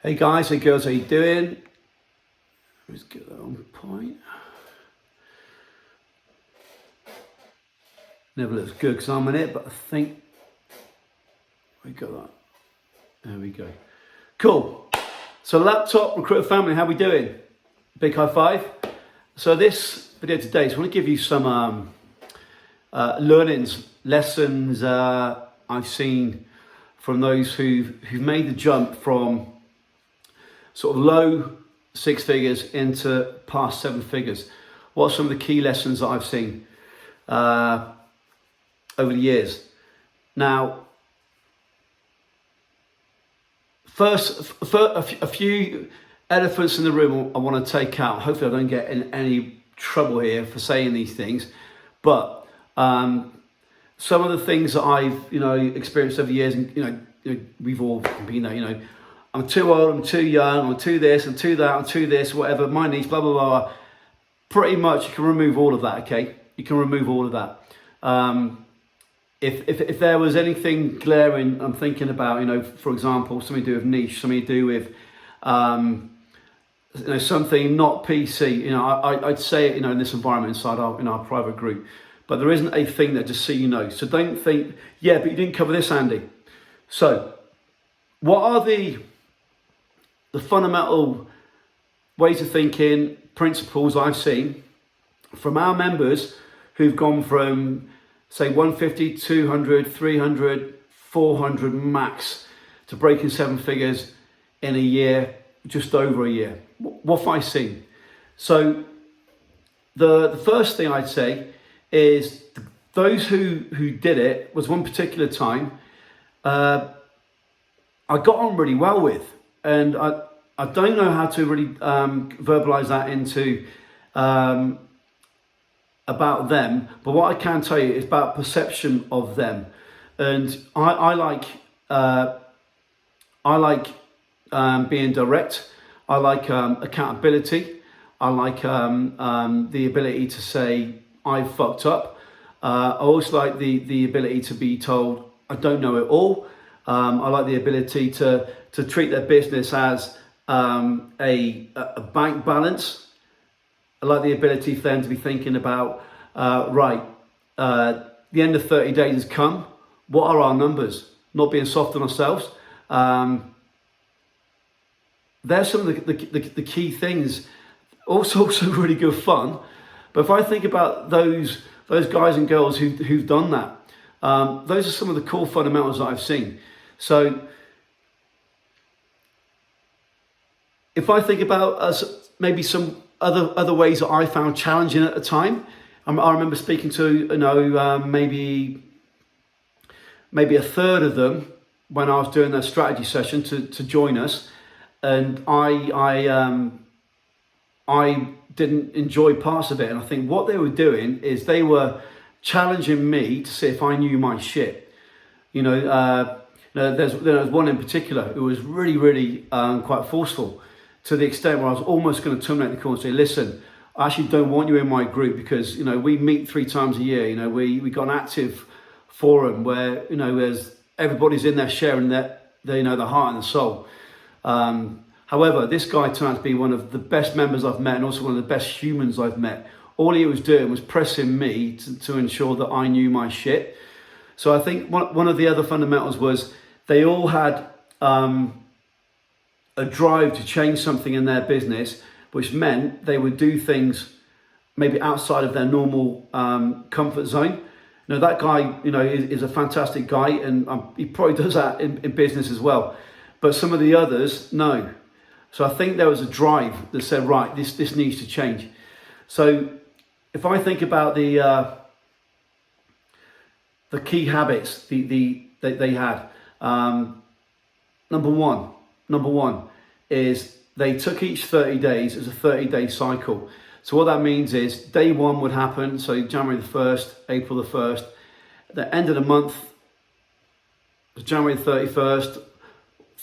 Hey guys, hey girls, how you doing? Let's get that on point. Never looks good because I'm in it, but I think we got that. There we go. Cool. So laptop recruiter family, how we doing? Big high five. So this video today is I want to give you some learnings, lessons I've seen from those who've made the jump from sort of low six figures into past seven figures. What are some of the key lessons that I've seen over the years? Now, first, a few elephants in the room I want to take out. Hopefully I don't get in any trouble here for saying these things, but some of the things that I've experienced over the years, and we've all been there. I'm too old, I'm too young, I'm too this, I'm too that, I'm too this, whatever, my needs, blah, blah, blah. Pretty much you can remove all of that, okay? You can remove all of that. If there was anything glaring, I'm thinking about, for example, something to do with niche, something to do with, something not PC, I'd say it, in this environment inside our private group. But there isn't a thing that just so you know. So don't think, yeah, but you didn't cover this, Andy. So what are the fundamental ways of thinking, principles I've seen from our members who've gone from, say, 150, 200, 300, 400 max to breaking seven figures in a year, just over a year? What have I seen? So the first thing I'd say is those who did it was one particular time I got on really well with, and I don't know how to really verbalize that into about them, but what I can tell you is about perception of them. And I like being direct. I like accountability. I like the ability to say I fucked up. I also like the ability to be told I don't know it all. I like the ability to treat their business as a bank balance. I like the ability for them to be thinking about, the end of 30 days has come. What are our numbers? Not being soft on ourselves. There's some of the key things. Also really good fun. But if I think about those guys and girls who've done that, those are some of the core fundamentals that I've seen. So if I think about maybe some other ways that I found challenging at the time, I remember speaking to maybe a third of them when I was doing their strategy session to join us, and I didn't enjoy parts of it. And I think what they were doing is they were challenging me to see if I knew my shit. There's one in particular who was really quite forceful, to the extent where I was almost going to terminate the call and say, listen, I actually don't want you in my group because, we meet 3 times a year. We got an active forum where, there's everybody's in there sharing the heart and the soul. However, this guy turned out to be one of the best members I've met and also one of the best humans I've met. All he was doing was pressing me to ensure that I knew my shit. So I think one of the other fundamentals was they all had a drive to change something in their business, which meant they would do things maybe outside of their normal comfort zone. That guy, is a fantastic guy, and he probably does that in business as well. But some of the others, no. So I think there was a drive that said, right, this needs to change. So if I think about the key habits that they had, number one is they took each 30 days as a 30-day cycle. So what that means is day one would happen, so January the 1st, April the 1st, the end of the month, January the 31st,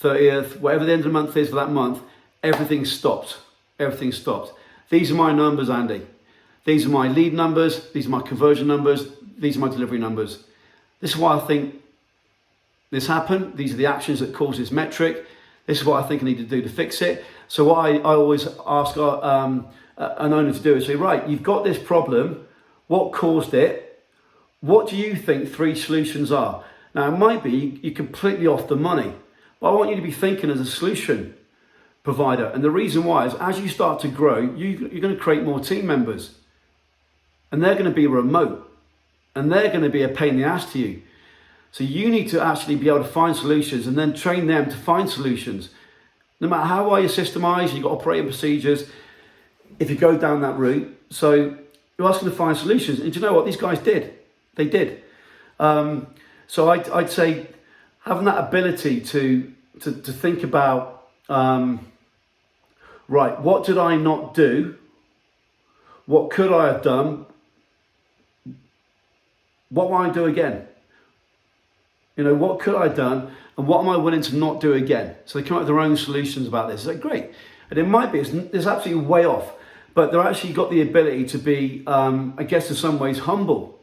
30th, whatever the end of the month is for that month, everything stopped. Everything stopped. These are my numbers, Andy. These are my lead numbers. These are my conversion numbers. These are my delivery numbers. This is why I think this happened. These are the actions that cause this metric. This is what I think I need to do to fix it. So what I always ask an owner to do is say, right, you've got this problem. What caused it? What do you think 3 solutions are? Now, it might be you're completely off the money, but I want you to be thinking as a solution provider. And the reason why is as you start to grow, you're going to create more team members. And they're going to be remote. And they're going to be a pain in the ass to you. So you need to actually be able to find solutions and then train them to find solutions. No matter how well you're systemized, you've got operating procedures, if you go down that route. So you're asking to find solutions. And do you know what? These guys did. They did. So I'd say having that ability to think about, right, what did I not do? What could I have done? What will I do again? You know, what could I have done and what am I willing to not do again? So they come up with their own solutions about this. It's like, great. And it might be, it's absolutely way off, but they're actually got the ability to be, I guess in some ways, humble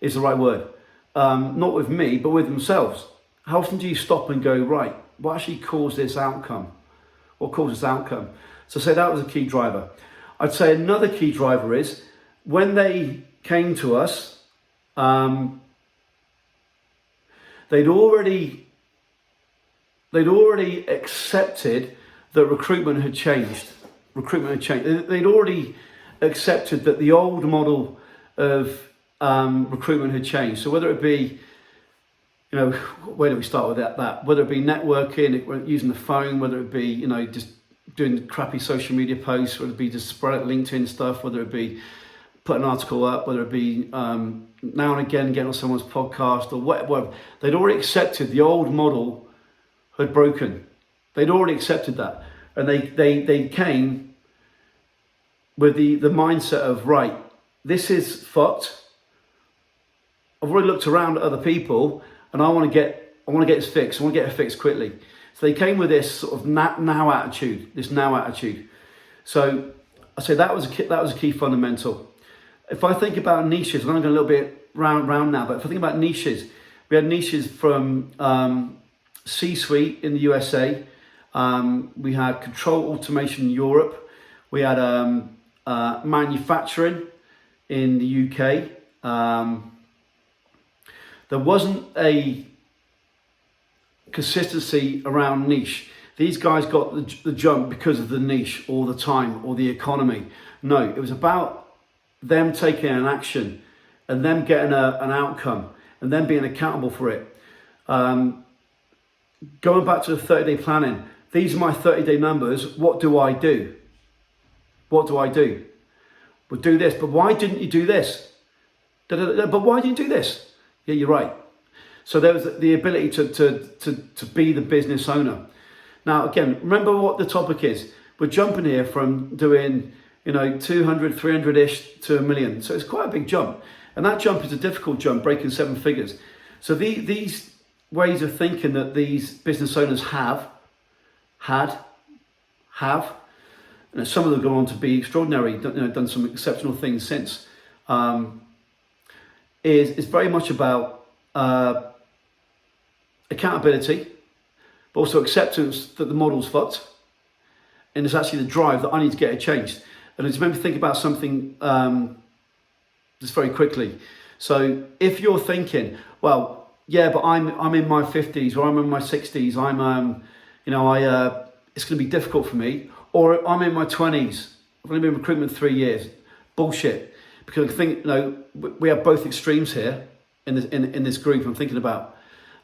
is the right word. Not with me, but with themselves. How often do you stop and go, right, what actually caused this outcome? What caused this outcome? So say that was a key driver. I'd say another key driver is when they came to us, they'd already accepted that recruitment had changed. They'd already accepted that the old model of recruitment had changed. So whether it be, you know, where do we start with that? Whether it be networking, using the phone, whether it be, you know, just doing crappy social media posts, whether it be just spread out LinkedIn stuff, whether it be put an article up, whether it be now and again getting on someone's podcast or whatever. They'd already accepted the old model had broken. They'd already accepted that. And they came with the mindset of, right, this is fucked. I've already looked around at other people and I want to get this fixed. I want to get it fixed quickly. So they came with this sort of now attitude. So I say that was a key fundamental. If I think about niches, I'm going to go a little bit round now, but if I think about niches, we had niches from C-suite in the USA, we had control automation in Europe, we had manufacturing in the UK. There wasn't a consistency around niche. These guys got the jump because of the niche all the time or the economy. No, it was about them taking an action and them getting an outcome and them being accountable for it. Going back to the 30-day planning, these are my 30-day numbers. What do I do? What do I do? Well, do this, but why didn't you do this? But why didn't you do this? Yeah, you're right. So there was the ability to be the business owner. Now, again, remember what the topic is. We're jumping here from doing, 200, 300-ish to 1 million. So it's quite a big jump. And that jump is a difficult jump, breaking 7 figures. So these ways of thinking that these business owners have, and some of them go on to be extraordinary, done some exceptional things since, is very much about accountability, but also acceptance that the model's fucked. And it's actually the drive that I need to get it changed. And it's made me think about something just very quickly. So if you're thinking, well, yeah, but I'm in my 50s or I'm in my 60s, it's going to be difficult for me, or I'm in my 20s, I've only been in recruitment 3 years. Bullshit. Because I think, we have both extremes here in this group I'm thinking about,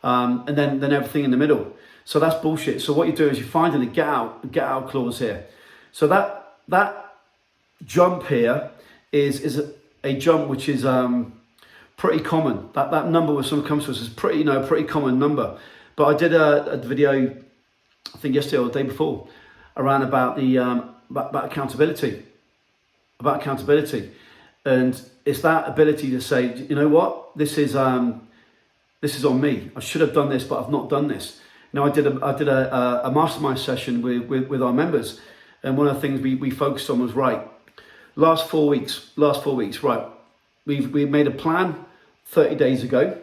and then everything in the middle. So that's bullshit. So what you do is you're finding a get out clause here. So that jump here is a jump which is pretty common. That number when someone comes to us is pretty common number. But I did a video, I think yesterday or the day before, around about the about accountability. And it's that ability to say, you know what, this is on me. I should have done this, but I've not done this. I did a mastermind session with our members, and one of the things we focused on was, right, last 4 weeks, right, we made a plan 30 days ago.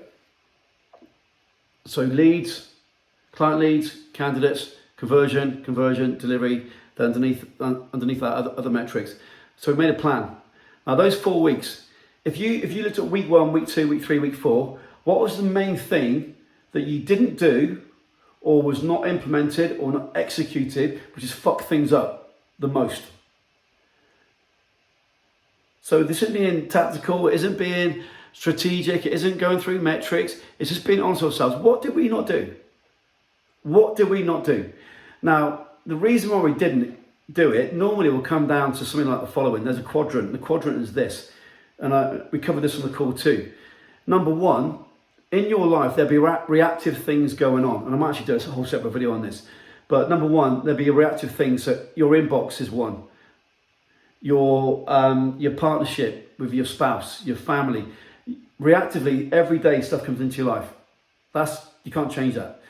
So client leads, candidates, conversion, delivery, then underneath that other metrics. So we made a plan. Now those 4 weeks, if you looked at week 1, week 2, week 3, week 4, what was the main thing that you didn't do or was not implemented or not executed, which has fucked things up the most? So this isn't being tactical, it isn't being strategic, it isn't going through metrics, it's just being honest with ourselves. What did we not do? What did we not do? Now, the reason why we didn't do it normally will come down to something like the following. There's a quadrant. The quadrant is this, and we covered this on the call too. Number one, in your life, there'll be reactive things going on, and I might actually do a whole separate video on this. But number one, there'll be reactive things. So your inbox is one. Your partnership with your spouse, your family. Reactively, every day stuff comes into your life. You can't change that.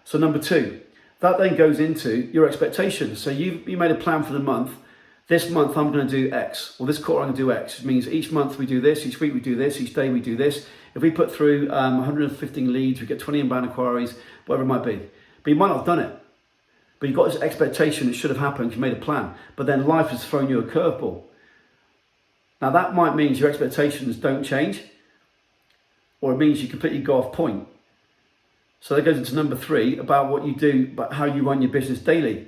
So number two, that then goes into your expectations. So you made a plan for the month. This month I'm going to do X, or this quarter I'm going to do X. It means each month we do this, each week we do this, each day we do this. If we put through 115 leads, we get 20 inbound inquiries, whatever it might be. But you might not have done it. But you've got this expectation it should have happened, you made a plan. But then life has thrown you a curveball. Now that might mean your expectations don't change, or it means you completely go off point. So that goes into number three, about what you do, about how you run your business daily.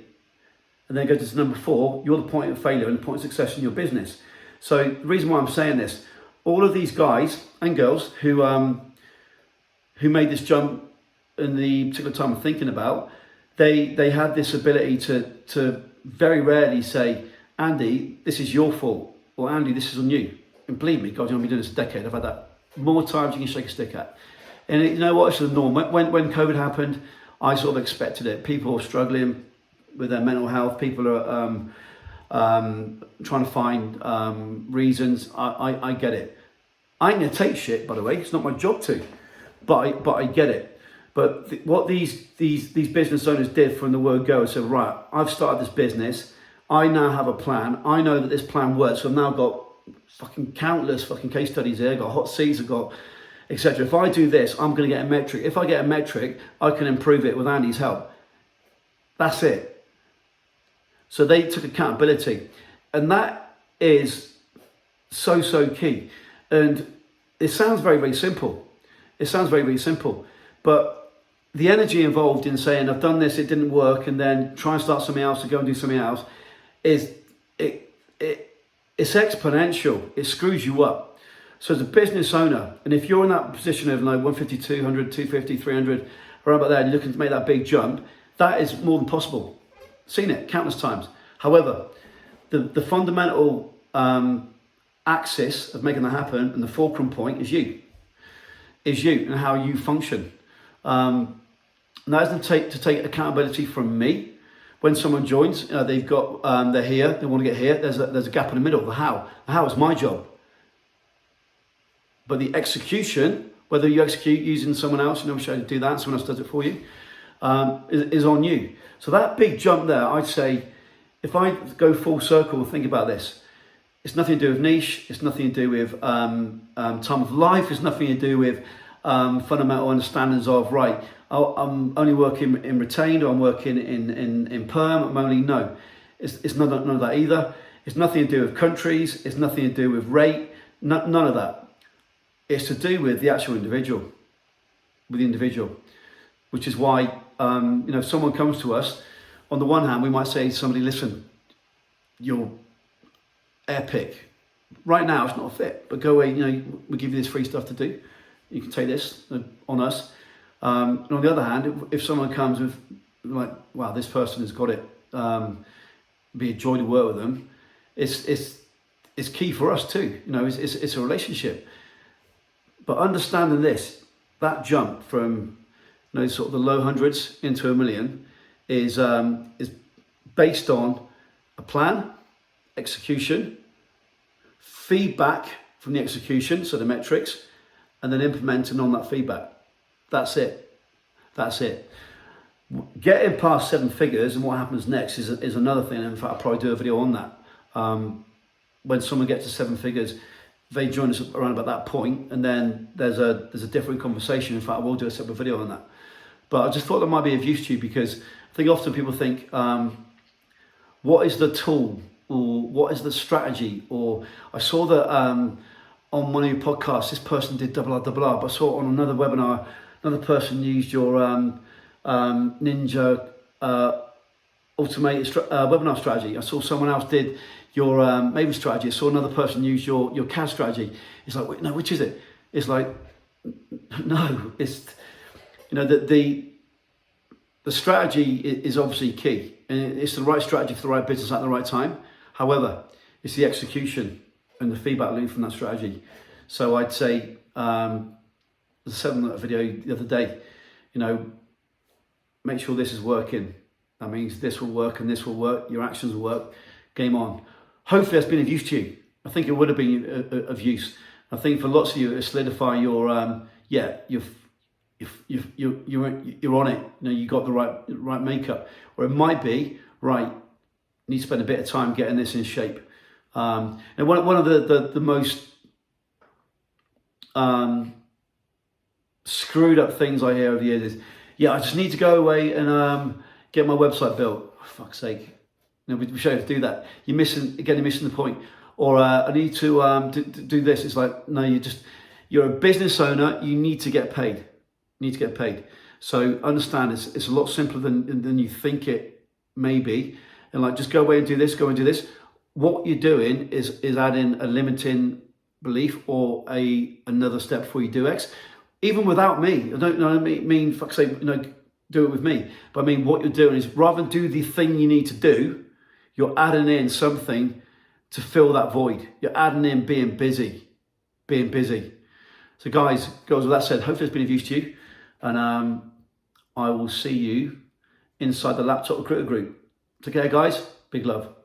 And then it goes into number four, you're the point of failure and the point of success in your business. So the reason why I'm saying this, all of these guys and girls who made this jump in the particular time I'm thinking about, they had this ability to very rarely say, Andy, this is your fault, or Andy, this is on you. And believe me, God, I've been doing this a decade. I've had that more times than you can shake a stick at. And you know what? It's the norm. When COVID happened, I sort of expected it. People are struggling with their mental health. People are trying to find reasons. I get it. I ain't gonna take shit, by the way. It's not my job to, but I get it. But what these business owners did from the word go is said, right, I've started this business. I now have a plan. I know that this plan works. So I've now got countless case studies here. I've got hot seats. I've got etc. If I do this, I'm going to get a metric. If I get a metric, I can improve it with Andy's help. That's it. So they took accountability. And that is so key. And it sounds very, very simple. It sounds very, very simple. But the energy involved in saying, I've done this, it didn't work, and then try and start something else and go and do something else, it's exponential. It screws you up. So as a business owner, and if you're in that position of like 150, 200, 250, 300, around about there, and you're looking to make that big jump, that is more than possible. Seen it countless times. However, the fundamental axis of making that happen and the fulcrum point is you and how you function. And that is to take accountability from me. When someone joins, they've got, they're here, they want to get here. There's a gap in the middle. The how is my job. But the execution, whether you execute using someone else, you know, how to do that, someone else does it for you, is on you. So that big jump there, I'd say, if I go full circle and think about this, it's nothing to do with niche, it's nothing to do with time of life, it's nothing to do with fundamental understandings of, right, I'm only working in retained, or I'm working in perm, I'm only, no. It's none of that either. It's nothing to do with countries, it's nothing to do with rate, none of that. It's to do with the actual individual, which is why, if someone comes to us, on the one hand, we might say to somebody, listen, you're epic. Right now, it's not a fit, but go away, we give you this free stuff to do. You can take this on us. And on the other hand, if someone comes with, like, wow, this person has got it, be a joy to work with them, it's key for us too. It's a relationship. But understanding this, that jump from sort of the low hundreds into $1 million is based on a plan, execution, feedback from the execution, so the metrics, and then implementing on that feedback. That's it. Getting past 7 figures and what happens next is another thing. In fact, I'll probably do a video on that. When someone gets to 7 figures, they join us around about that point, and then there's a different conversation. In fact, I will do a separate video on that. But I just thought that might be of use to you, because think often people think, what is the tool, or what is the strategy? Or I saw that on one of your podcasts, this person did blah, blah, blah, but I saw on another webinar, another person used your Ninja automated webinar strategy. I saw someone else did your Maven strategy. I saw another person use your CAS strategy. It's like, wait, no, which is it? It's like, no, it's, the strategy is obviously key, and it's the right strategy for the right business at the right time. However, it's the execution and the feedback loop from that strategy. So I'd say, as I said on that video the other day, make sure this is working. That means this will work and this will work. Your actions will work. Game on. Hopefully that's been of use to you. I think it would have been of use. I think for lots of you, it solidify your you're on it. You got the right makeup. Or it might be, right, you need to spend a bit of time getting this in shape. And one of the most screwed up things I hear over the years is, I just need to go away and get my website built. For fuck's sake. We should have to do that. You're missing the point. Or I need to do this. It's like, no, you're a business owner. You need to get paid. So understand it's a lot simpler than you think it may be. And like, just go away and do this, What you're doing is adding a limiting belief or another step before you do X. Even without me, I don't mean fuck's sake, do it with me. But I mean, what you're doing is, rather than do the thing you need to do, you're adding in something to fill that void. You're adding in being busy. So guys, girls, with that said, hopefully it's been of use to you. And I will see you inside the Laptop Recruiter group. Take care, guys. Big love.